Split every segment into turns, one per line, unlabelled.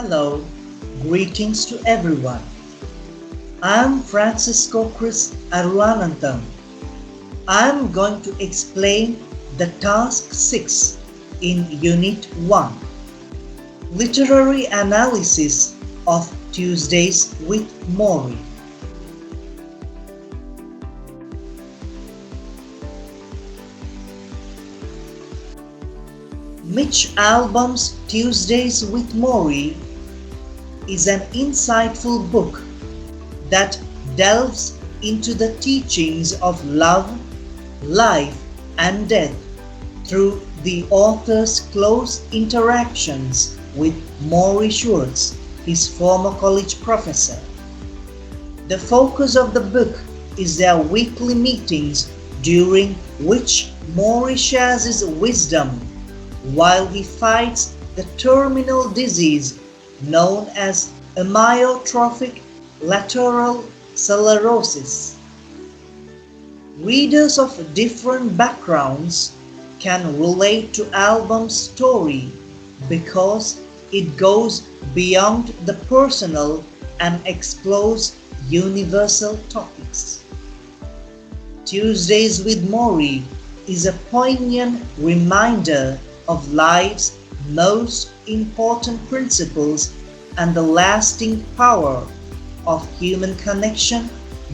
Hello, greetings to everyone. I'm Francisco Chris Arulanantham. I'm going to explain the task 6 in Unit 1, Literary Analysis of Tuesdays with Morrie. Mitch Albom's Tuesdays with Morrie is an insightful book that delves into the teachings of love, life, and death through the author's close interactions with Morrie Schwartz, his former college professor. The focus of the book is their weekly meetings, during which Morrie shares his wisdom while he fights the terminal disease known as amyotrophic lateral sclerosis. Readers of different backgrounds can relate to Albom's story because it goes beyond the personal and explores universal topics. Tuesdays with Morrie is a poignant reminder of life's most important principles and the lasting power of human connection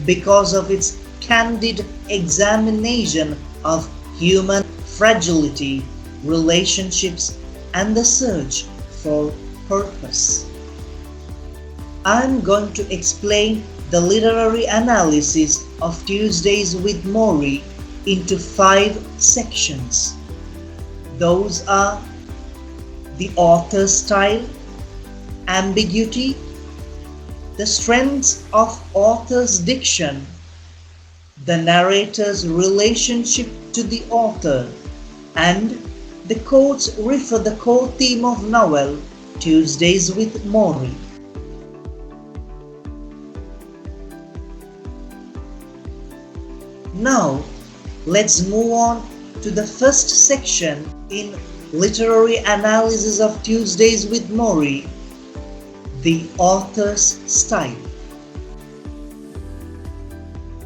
because of its candid examination of human fragility, relationships, and the search for purpose. I'm going to explain the literary analysis of Tuesdays with Morrie into 5 sections. Those are the author's style, ambiguity, the strengths of author's diction, the narrator's relationship to the author, and the quotes refer the core theme of novel Tuesdays with Morrie. Now, let's move on to the first section in Literary Analysis of Tuesdays with Morrie, the author's style.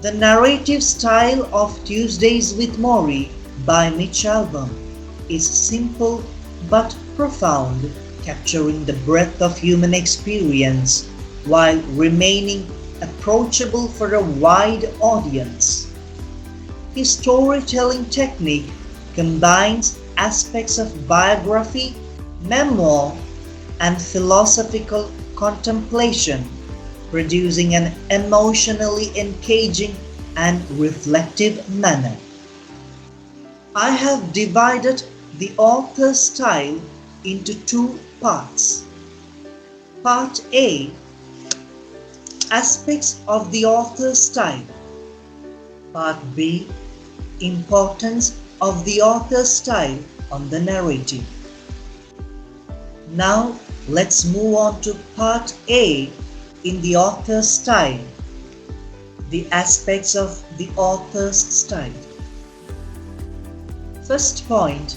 The narrative style of Tuesdays with Morrie by Mitch Albom is simple but profound, capturing the breadth of human experience while remaining approachable for a wide audience. His storytelling technique combines aspects of biography, memoir, and philosophical contemplation, producing an emotionally engaging and reflective manner. I have divided the author's style into 2 parts. Part A: Aspects of the author's style. Part B: Importance of the author's style on the narrative. Now let's move on to Part A in the author's style, the aspects of the author's style. First point: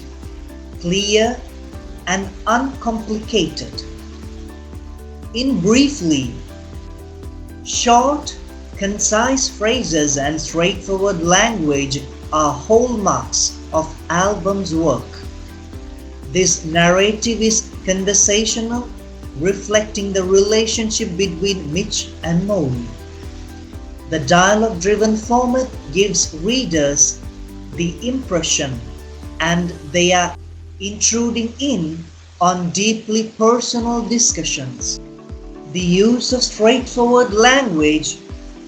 clear and uncomplicated. In briefly, short, concise phrases and straightforward language are hallmarks of Albom's work. This narrative is conversational, reflecting the relationship between Mitch and Morrie. The dialogue-driven format gives readers the impression and they are intruding in on deeply personal discussions. The use of straightforward language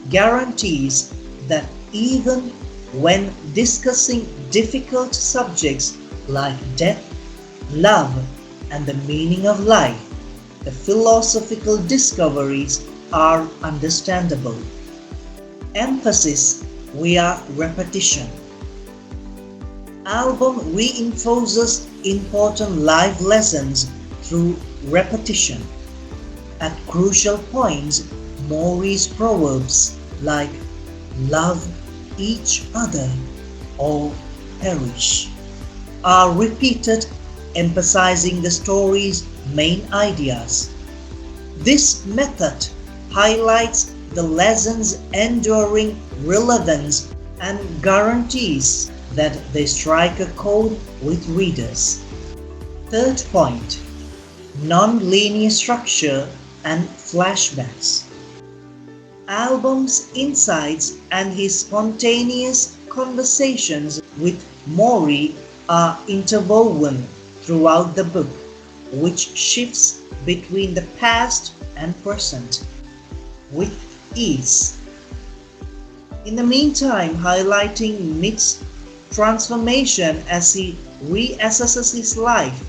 guarantees that even when discussing difficult subjects like death, love, and the meaning of life, the philosophical discoveries are understandable. Emphasis via repetition. Albom reinforces important life lessons through repetition. At crucial points, Morrie's proverbs like love each other or perish are repeated, emphasizing the story's main ideas. This method highlights the lesson's enduring relevance and guarantees that they strike a chord with readers. Third point, non-linear structure and flashbacks. Album's insights and his spontaneous conversations with Maury are interwoven throughout the book, which shifts between the past and present with ease. In the meantime, highlighting Mick's transformation as he reassesses his life,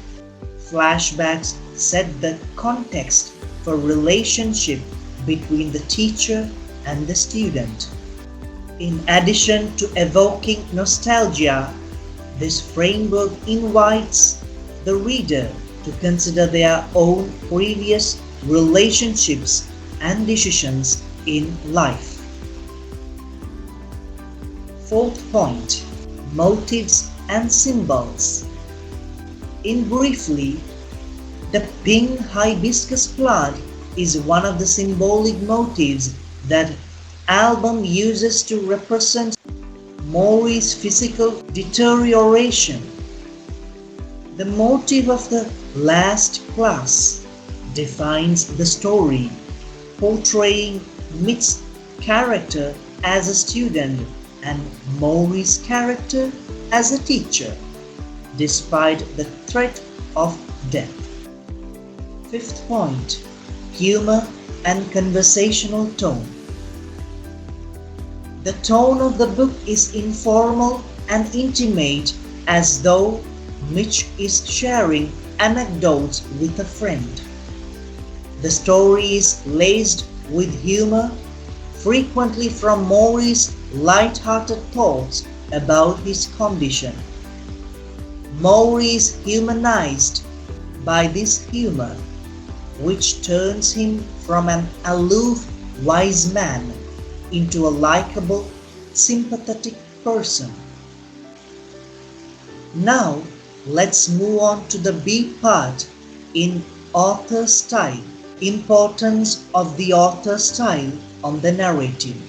flashbacks set the context for relationship between the teacher and the student. In addition to evoking nostalgia, this framework invites the reader to consider their own previous relationships and decisions in life. Fourth point, motives and symbols. In briefly, the pink hibiscus plant is one of the symbolic motifs that album uses to represent Maury's physical deterioration. The motif of the last class defines the story, portraying Mick's character as a student and Maury's character as a teacher, despite the threat of death. Fifth point, humor and conversational tone. The tone of the book is informal and intimate, as though Mitch is sharing anecdotes with a friend. The story is laced with humor, frequently from Maury's light-hearted thoughts about his condition. Maury is humanized by this humor, which turns him from an aloof, wise man into a likable, sympathetic person. Now, let's move on to the B part in author style. Importance of the author style on the narrative.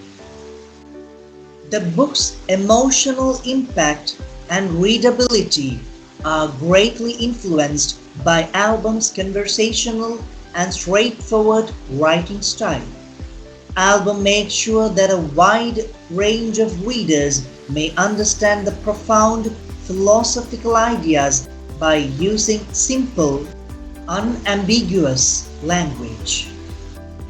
The book's emotional impact and readability are greatly influenced by album's conversational and straightforward writing style. Album makes sure that a wide range of readers may understand the profound philosophical ideas by using simple, unambiguous language.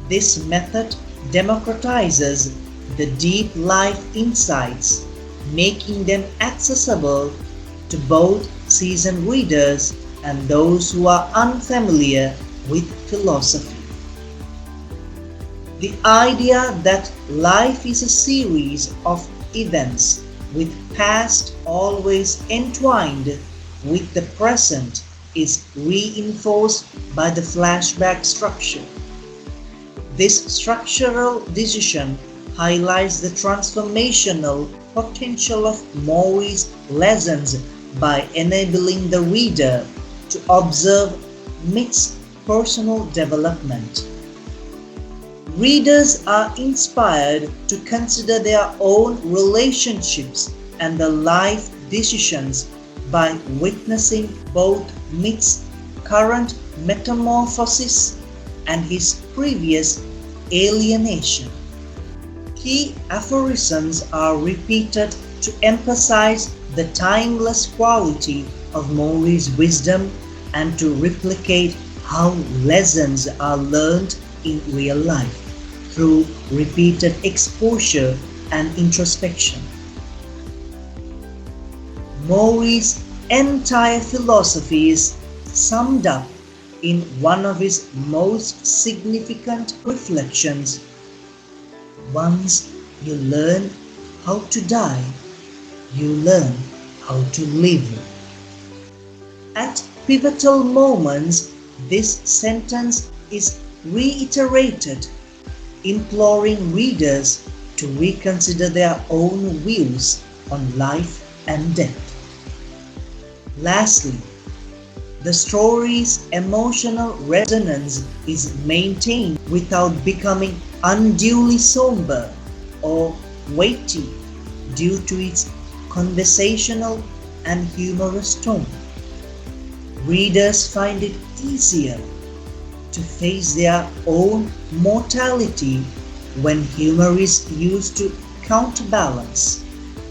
This method democratizes the deep life insights, making them accessible to both seasoned readers and those who are unfamiliar with philosophy. The idea that life is a series of events with past always entwined with the present is reinforced by the flashback structure. This structural decision highlights the transformational potential of Maury's lessons by enabling the reader to observe Mick's personal development. Readers are inspired to consider their own relationships and their life decisions by witnessing both Mick's current metamorphosis and his previous alienation. Key aphorisms are repeated to emphasize the timeless quality of Maury's wisdom and to replicate how lessons are learned in real life through repeated exposure and introspection. Maury's entire philosophy is summed up in one of his most significant reflections. Once you learn how to die, you learn how to live. At pivotal moments, this sentence is reiterated, imploring readers to reconsider their own views on life and death. Lastly, The story's emotional resonance is maintained without becoming unduly somber or weighty due to its conversational and humorous tone. Readers find it easier to face their own mortality when humor is used to counterbalance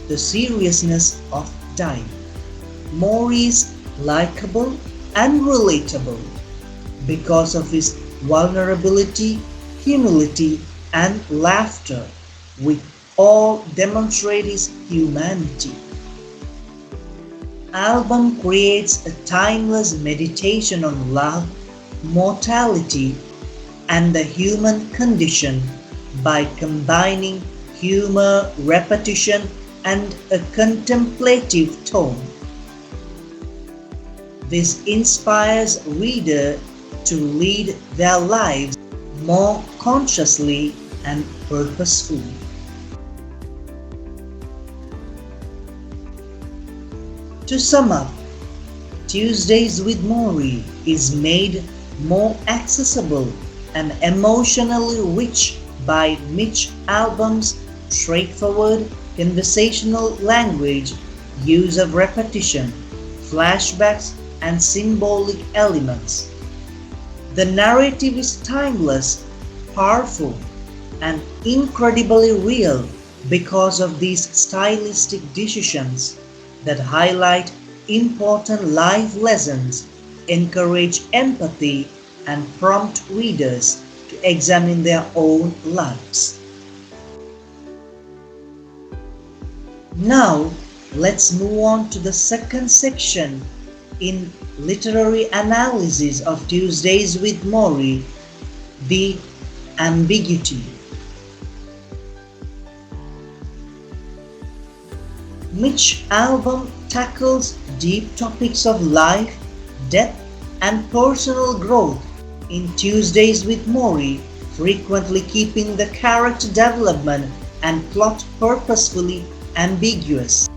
the seriousness of dying. Maury is likable and relatable because of his vulnerability, humility, and laughter, which all demonstrate his humanity. Album creates a timeless meditation on love, mortality, and the human condition by combining humor, repetition, and a contemplative tone. This inspires reader to lead their lives more consciously and purposefully. To sum up, Tuesdays with Maury is made more accessible and emotionally rich by Mitch Albom's straightforward conversational language, use of repetition, flashbacks, and symbolic elements. The narrative is timeless, powerful, and incredibly real because of these stylistic decisions that highlight important life lessons, encourage empathy, and prompt readers to examine their own lives. Now, let's move on to the second section in literary analysis of Tuesdays with Maury, the ambiguity. Mitch Albom tackles deep topics of life, death, and personal growth in Tuesdays with Maury, frequently keeping the character development and plot purposefully ambiguous.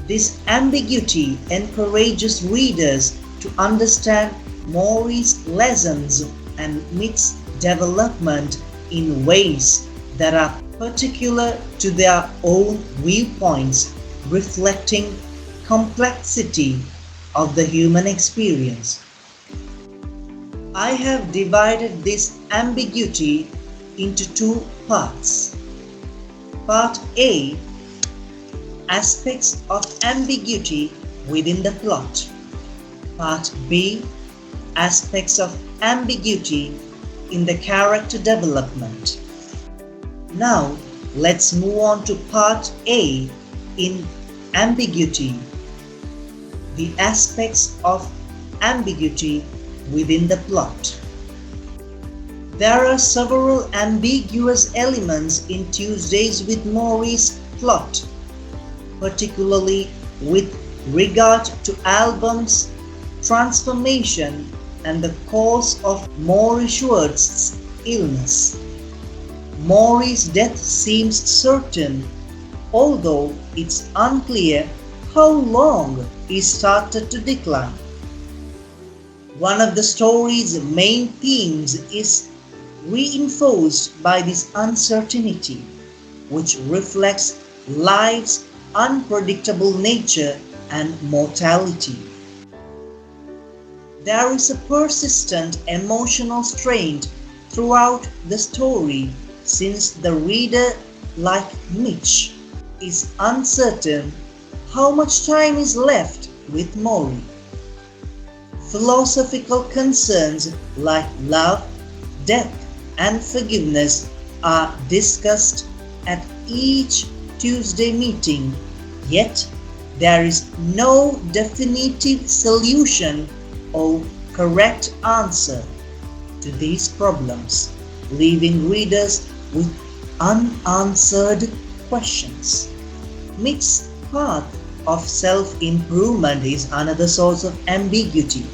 This ambiguity encourages readers to understand Maury's lessons and Mitch's development in ways that are particular to their own viewpoints, reflecting complexity of the human experience. I have divided this ambiguity into two parts. Part A, aspects of ambiguity within the plot. Part B, aspects of ambiguity in the character development. Now, let's move on to Part A in ambiguity, the aspects of ambiguity within the plot. There are several ambiguous elements in Tuesdays with Maury's plot, particularly with regard to Albom's transformation and the cause of Maury Schwartz's illness. Maury's death seems certain, although it's unclear how long he started to decline. One of the story's main themes is reinforced by this uncertainty, which reflects life's unpredictable nature and mortality. There is a persistent emotional strain throughout the story since the reader, like Mitch, is uncertain how much time is left with Maury. Philosophical concerns like love, death, and forgiveness are discussed at each Tuesday meeting, yet there is no definitive solution or correct answer to these problems, leaving readers with unanswered questions. Mitch's path of self-improvement is another source of ambiguity.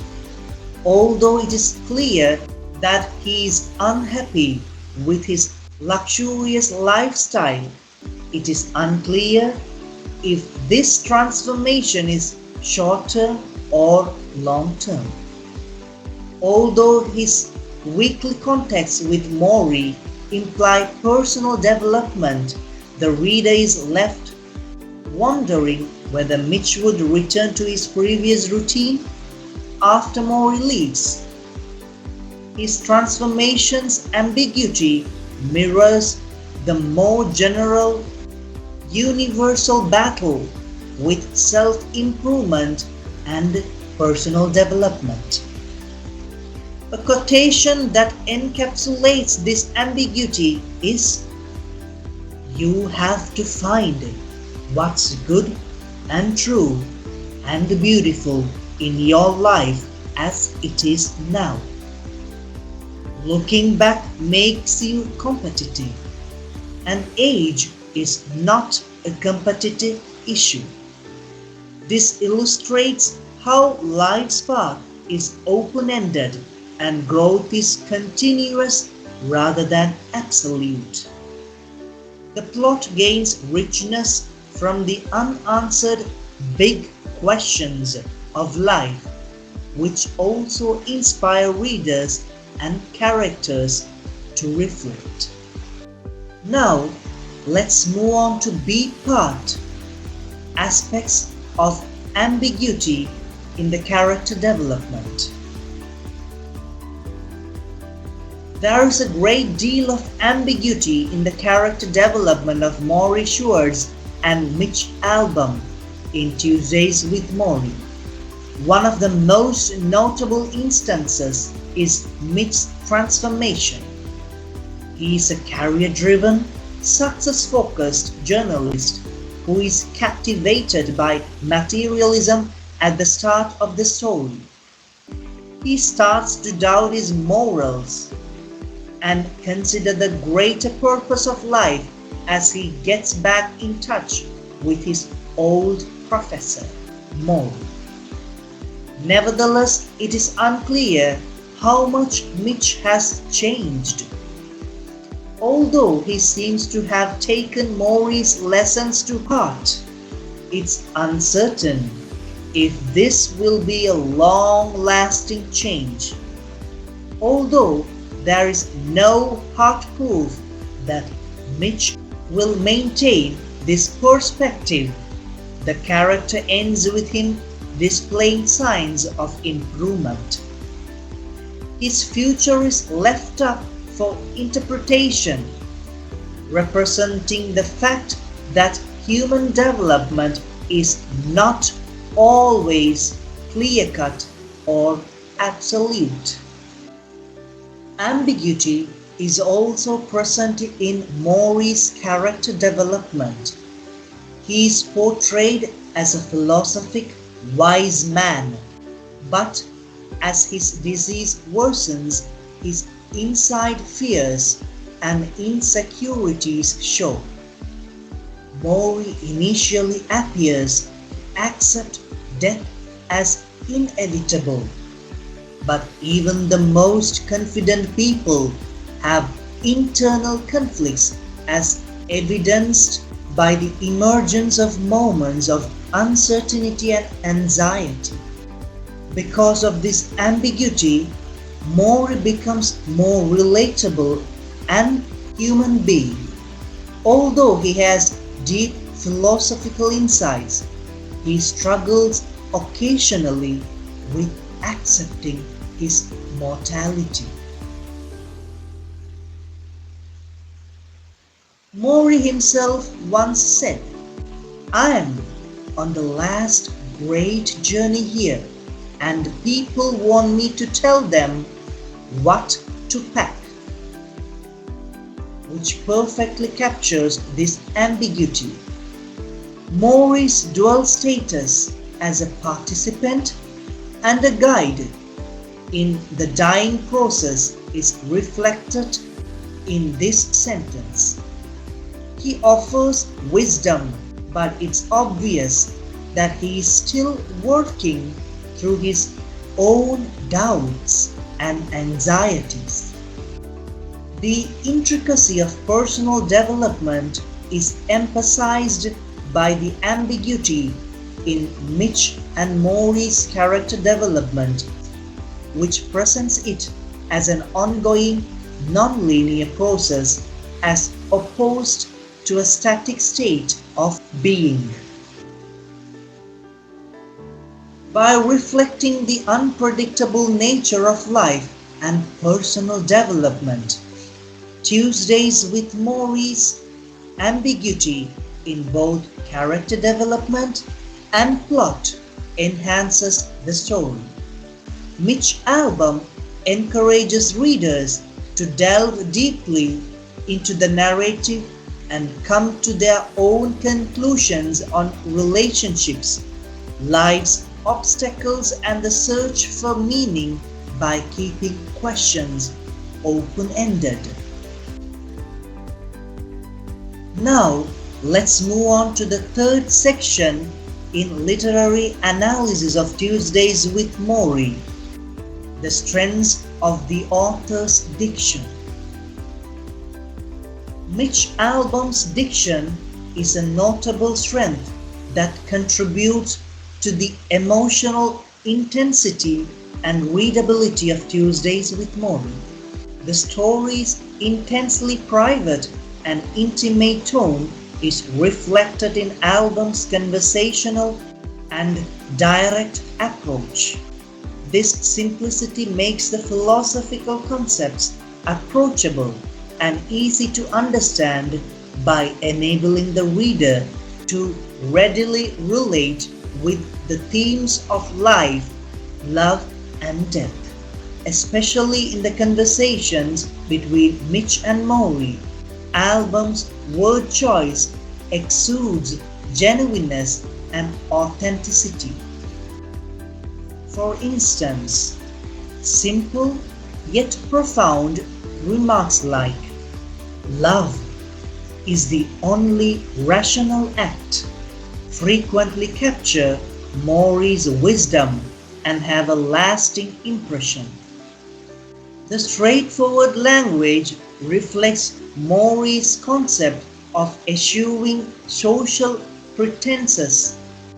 Although it is clear that he is unhappy with his luxurious lifestyle, it is unclear if this transformation is short-term or long term. Although his weekly contacts with Maury imply personal development, the reader is left wondering whether Mitch would return to his previous routine after Maury leaves. His transformation's ambiguity mirrors the more general, universal battle with self-improvement and personal development. A quotation that encapsulates this ambiguity is, "You have to find what's good and true and beautiful in your life as it is now. Looking back makes you competitive, and age is not a competitive issue." This illustrates how life's path is open-ended and growth is continuous rather than absolute. The plot gains richness from the unanswered big questions of life, which also inspire readers and characters to reflect. Now, let's move on to B part, aspects of ambiguity in the character development. There is a great deal of ambiguity in the character development of Maury Schwartz and Mitch Albom in Tuesdays with Maury. One of the most notable instances is Mitch's transformation. He is a career-driven, success-focused journalist who is captivated by materialism at the start of the story. He starts to doubt his morals and consider the greater purpose of life as he gets back in touch with his old professor, Maury. Nevertheless, it is unclear how much Mitch has changed. Although he seems to have taken Maury's lessons to heart, it's uncertain if this will be a long-lasting change. Although there is no hard proof that Mitch will maintain this perspective, the character ends with him displaying signs of improvement. His future is left up for interpretation, representing the fact that human development is not always clear-cut or absolute. Ambiguity is also present in Maury's character development. He is portrayed as a philosophic, wise man, but as his disease worsens, his inside fears and insecurities show. Maury initially appears to accept death as inevitable, but even the most confident people have internal conflicts as evidenced by the emergence of moments of uncertainty and anxiety. Because of this ambiguity, Maury becomes more relatable and human being. Although he has deep philosophical insights, he struggles occasionally with accepting his mortality. Maury himself once said, "I am on the last great journey here, and people want me to tell them what to pack," which perfectly captures this ambiguity. Maury's dual status as a participant and a guide in the dying process is reflected in this sentence. He offers wisdom, but it's obvious that he is still working through his own doubts and anxieties. The intricacy of personal development is emphasized by the ambiguity in Mitch and Maury's character development, which presents it as an ongoing, non-linear process as opposed to a static state of being. By reflecting the unpredictable nature of life and personal development, Tuesdays with Maury's ambiguity in both character development and plot enhances the story. Mitch's album encourages readers to delve deeply into the narrative and come to their own conclusions on relationships, life's obstacles, and the search for meaning by keeping questions open-ended. Now, let's move on to the third section in literary analysis of Tuesdays with Maury, the strengths of the author's diction. Mitch Albom's diction is a notable strength that contributes to the emotional intensity and readability of Tuesdays with Maury. The story's intensely private and intimate tone is reflected in Albom's conversational and direct approach. This simplicity makes the philosophical concepts approachable and easy to understand by enabling the reader to readily relate with the themes of life, love, and death, especially in the conversations between Mitch and Maury. Albom's word choice exudes genuineness and authenticity. For instance, simple yet profound remarks like, "Love is the only rational act," frequently capture Maury's wisdom and have a lasting impression. The straightforward language reflects Maury's concept of eschewing social pretenses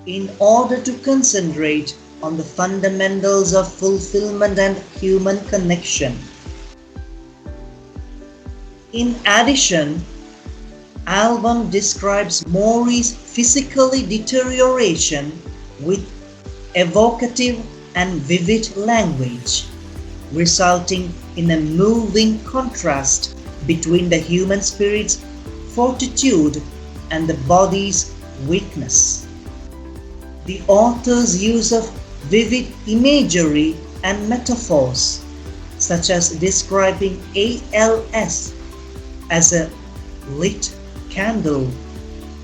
in order to concentrate on the fundamentals of fulfillment and human connection. In addition, Albom describes Maury's physical deterioration with evocative and vivid language, resulting in a moving contrast between the human spirit's fortitude and the body's weakness. The author's use of vivid imagery and metaphors, such as describing ALS as a lit candle,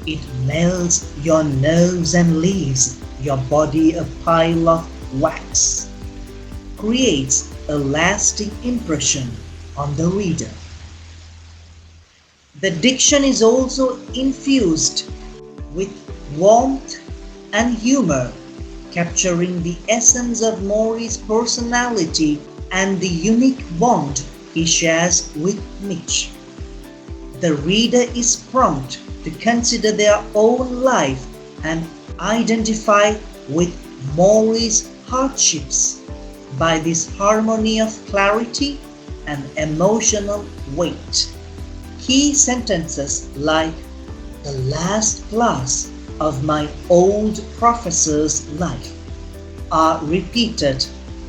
it melts your nerves and leaves your body a pile of wax, creates a lasting impression on the reader. The diction is also infused with warmth and humor, capturing the essence of Maury's personality and the unique bond he shares with Mitch. The reader is prompt to consider their own life and identify with Maury's hardships by this harmony of clarity and emotional weight. Key sentences like, "The last class of my old professor's life," are repeated,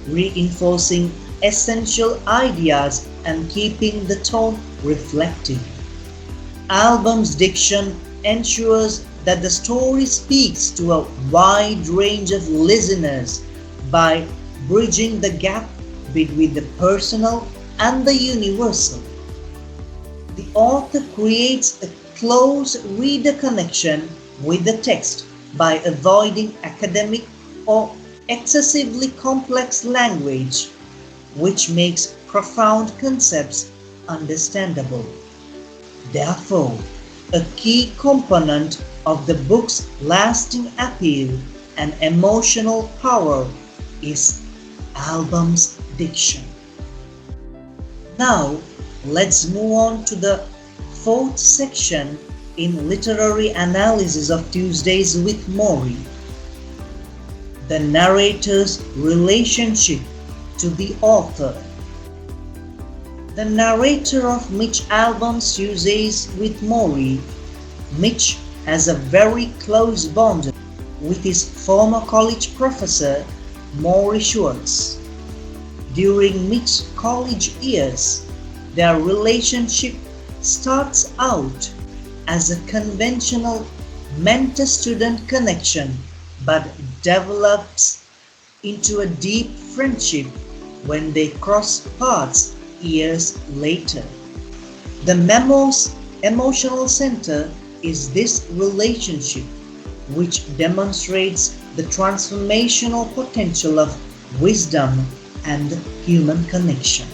reinforcing essential ideas and keeping the tone reflective. Albom's diction ensures that the story speaks to a wide range of listeners by bridging the gap between the personal and the universal. The author creates a close reader connection with the text by avoiding academic or excessively complex language, which makes profound concepts understandable. Therefore, a key component of the book's lasting appeal and emotional power is Albom's diction. Now, let's move on to the fourth section in literary analysis of Tuesdays with Maury, the narrator's relationship to the author. The narrator of Mitch Albom's Tuesdays with Morrie, Mitch has a very close bond with his former college professor, Morrie Schwartz. During Mitch's college years, their relationship starts out as a conventional mentor-student connection but develops into a deep friendship when they cross paths years later. The memo's emotional center is this relationship, which demonstrates the transformational potential of wisdom and human connection.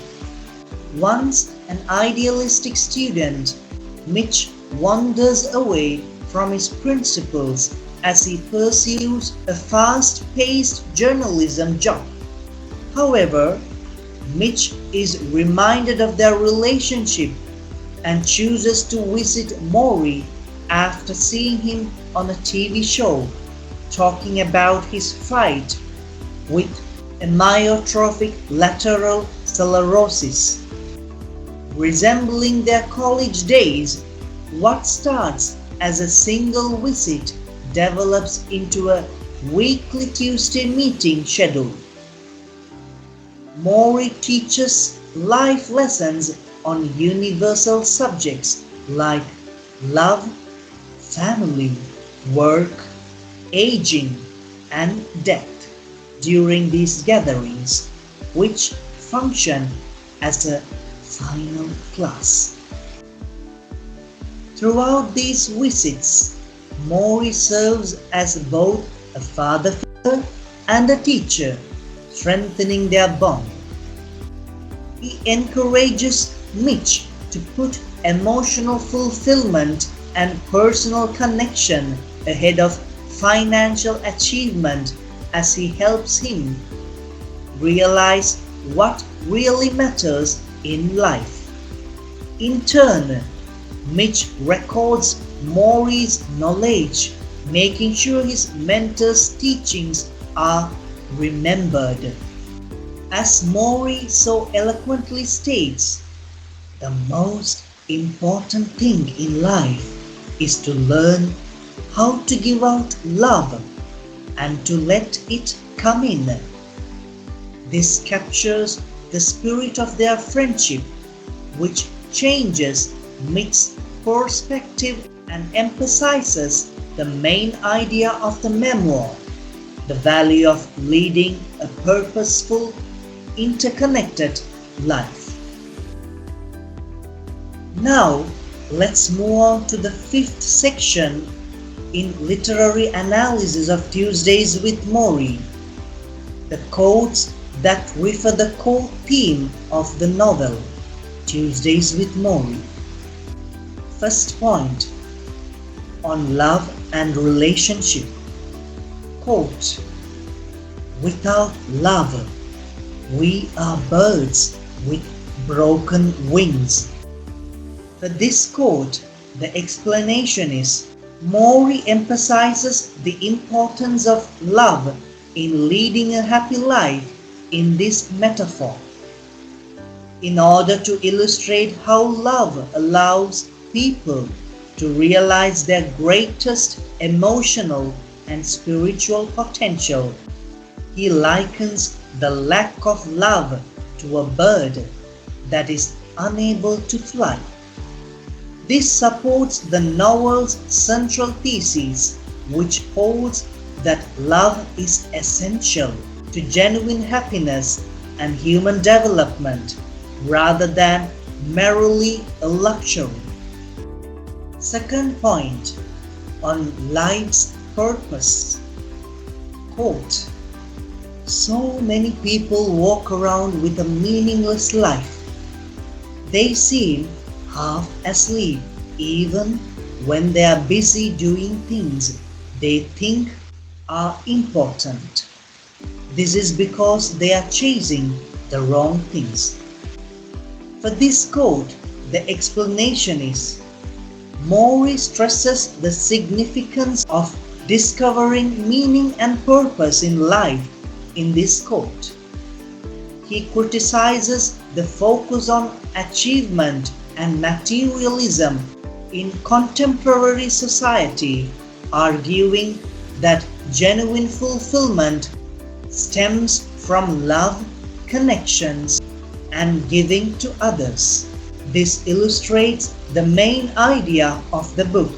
Once an idealistic student, Mitch wanders away from his principles as he pursues a fast-paced journalism job. However, Mitch is reminded of their relationship and chooses to visit Morrie after seeing him on a TV show talking about his fight with amyotrophic lateral sclerosis. Resembling their college days, what starts as a single visit develops into a weekly Tuesday meeting schedule. Morrie teaches life lessons on universal subjects like love, family, work, aging, and death during these gatherings, which function as a final class. Throughout these visits, Morrie serves as both a father figure and a teacher, strengthening their bond. He encourages Mitch to put emotional fulfillment and personal connection ahead of financial achievement as he helps him realize what really matters in life. In turn, Mitch records Morrie's knowledge, making sure his mentor's teachings are remembered. As Morrie so eloquently states, the most important thing in life is to learn how to give out love and to let it come in. This captures the spirit of their friendship, which changes Mitch's perspective and emphasizes the main idea of the memoir, the value of leading a purposeful, interconnected life. Now, let's move on to the fifth section in literary analysis of Tuesdays with Morrie, the quotes that refer the core theme of the novel, Tuesdays with Morrie. First point, on love and relationship. Quote, "Without love, we are birds with broken wings." For this quote, the explanation is Morrie emphasizes the importance of love in leading a happy life in this metaphor. In order to illustrate how love allows people to realize their greatest emotional and spiritual potential, he likens the lack of love to a bird that is unable to fly. This supports the novel's central thesis, which holds that love is essential to genuine happiness and human development, rather than merely a luxury. Second point, on life's purpose. Quote, "So many people walk around with a meaningless life. They seem half asleep even when they are busy doing things they think are important. This is because they are chasing the wrong things." For this quote, the explanation is Morrie stresses the significance of discovering meaning and purpose in life in this quote. He criticizes the focus on achievement and materialism in contemporary society, arguing that genuine fulfillment stems from love, connections, and giving to others. This illustrates the main idea of the book,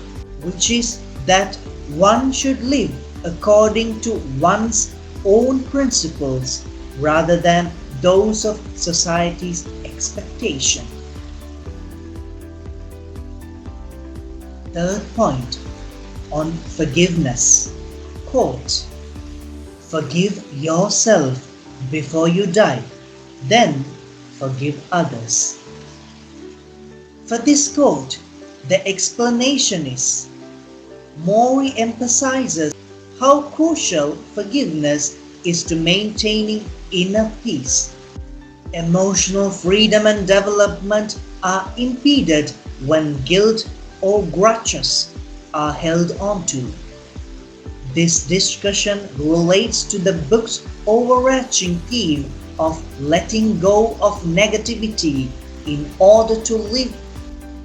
which is that one should live according to one's own principles rather than those of society's expectation. Third point, on forgiveness. Quote, "Forgive yourself before you die, then forgive others." For this quote, the explanation is, Mori emphasizes how crucial forgiveness is to maintaining inner peace. Emotional freedom and development are impeded when guilt or grudges are held onto. This discussion relates to the book's overarching theme of letting go of negativity in order to live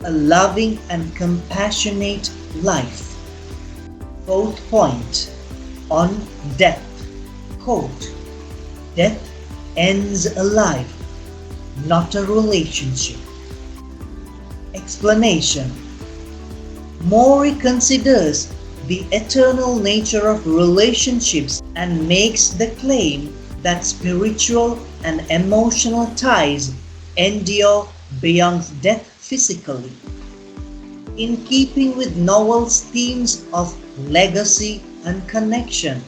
a loving and compassionate life. Fourth point, on death. Quote, "Death ends a life, not a relationship." Explanation. Mori considers the eternal nature of relationships and makes the claim that spiritual and emotional ties endure beyond death physically. In keeping with novel's themes of legacy and connection,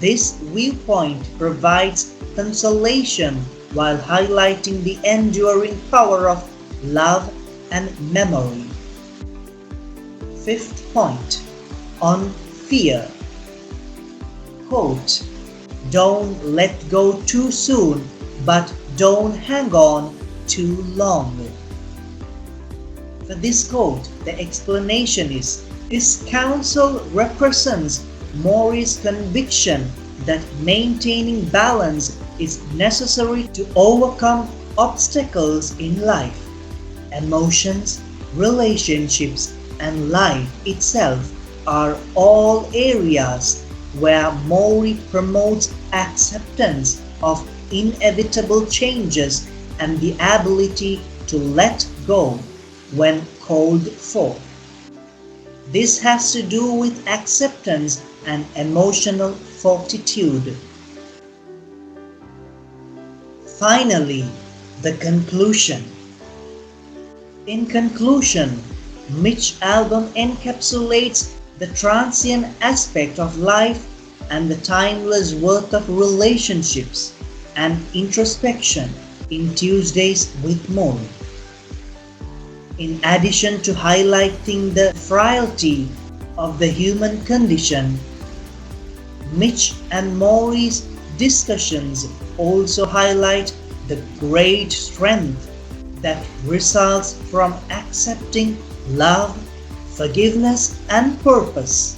this viewpoint provides consolation while highlighting the enduring power of love and memory. Fifth point, on fear. Quote, "Don't let go too soon, but don't hang on too long." For this quote, the explanation is, this counsel represents Mori's conviction that maintaining balance is necessary to overcome obstacles in life. Emotions, relationships, and life itself are all areas where Mori promotes acceptance of inevitable changes and the ability to let go when called for. This has to do with acceptance and emotional fortitude. Finally, the conclusion. In conclusion, Mitch's album encapsulates the transient aspect of life and the timeless worth of relationships and introspection in Tuesdays with Mori. In addition to highlighting the frailty of the human condition, Mitch and Mori's discussions also highlight the great strength that results from accepting love, forgiveness, and purpose.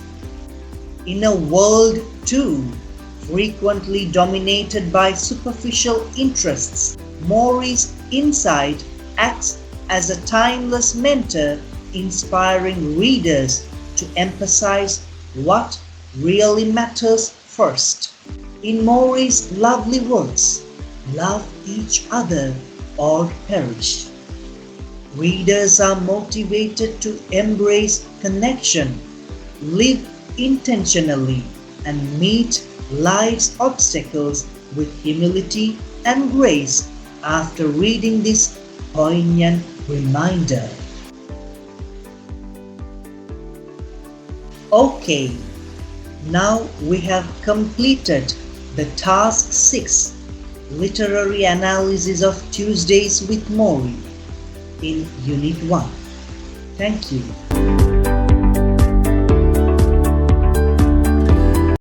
In a world too frequently dominated by superficial interests, Mori's insight acts as a timeless mentor, inspiring readers to emphasize what really matters first. In Mori's lovely words, "Love each other or perish." Readers are motivated to embrace connection, live intentionally, and meet life's obstacles with humility and grace after reading this poignant reminder. Okay, now we have completed the Task 6, Literary Analysis of Tuesdays with Mori, in Unit 1. Thank you.